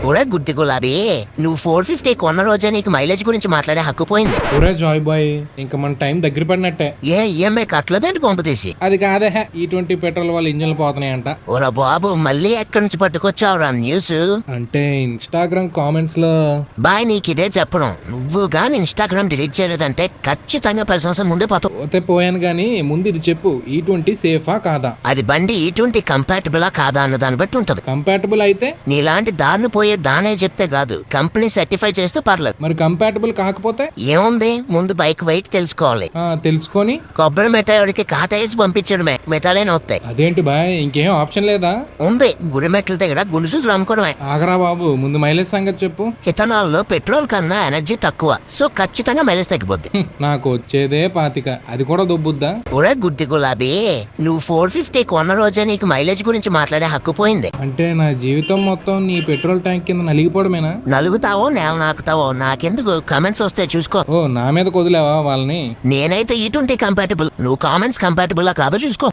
ఒరే గుడ్డి గులాబీ, నువ్వు 450 కొన్న రోజే నీకు మైలేజ్ గురించి మాట్లాడే హక్కు పోయింది. ఒరే జాయ్ బాయ్, ఇంకా మన టైం దగ్గర పడినట్టే. ఈఎంఐ కట్టలేదండి కొంపతీసి. అది కాదే, E20 పెట్రోల్ వాళ్ళ ఇంజన్లు పోతున్నాయంట. ఓరా బాబు, మళ్ళీ ఎక్కడి నుంచి పట్టుకొచ్చావురా న్యూస్? అంటే ఇన్స్టాగ్రామ్ కామెంట్స్ లో. బాయ్, నీకిదే చెప్పడం, నువ్వు గాని ఇన్స్టాగ్రామ్ డిలీట్ చేయలేదంటే ఖచ్చితంగా 10 సంవత్సరం ముందే పోతావు. పోతే పోయాను గానీ ముందు ఇది చెప్పు, E20 సేఫా కాదా? అది బండి E20 కంపాటబులా కాదా అన్న దాన్ని బట్టి ఉంటది. కంపాటబుల్ అయితే? నీలాంటి దారిని పోయే దానే చెప్తే కాదు, కంపెనీ సర్టిఫై చేస్తే పర్లేదు. మరి కంపాటబుల్ కాకపోతే? ఏముంది, ముందు బైక్ వెయిట్ తెలుసుకోవాలి. తెలుసుకొని కొబ్బరి మిఠాయికి కాటేసి పంపించడమే, మిఠాయిలేని వస్తాయి. అదేంటి బాయ్, ఇంకేం ఆప్షన్ లేదా? ఉంది, గుడి మెట్ల దగ్గర గుండుసులు అమ్ముకోవడమే. ఆగరా బాబు, ముందు మైలేజ్ సంగతి చెప్పు. ఇథనాల్ లో పెట్రోల్ కన్నా ఎనర్జీ తక్కువ, సో ఖచ్చితంగా మైలేజ్ తగ్గిపోద్ది. నాకు వచ్చేదే 25, అది కూడా దొబ్బుద్దా? ఒరే గుడ్డి గులాబీ, నువ్వు 450 కొన్న రోజే నీకు మైలేజ్ గురించి మాట్లాడే హక్కు పోయింది. అంటే నా జీవితం మొత్తం నీ పెట్రోల్ ట్యాంక్ కింద నలిగిపోవడమేనా? నలుగుతావో నేల నాకుతావో నాకెందుకు, కమెంట్స్ వస్తే చూసుకో. ఓ, నా మీద కొదిలేవా వాళ్ళని? నేనైతే E20 కంపాటబుల్, నువ్వు కామెంట్స్ కంపాటబుల్ కాదో చూసుకో.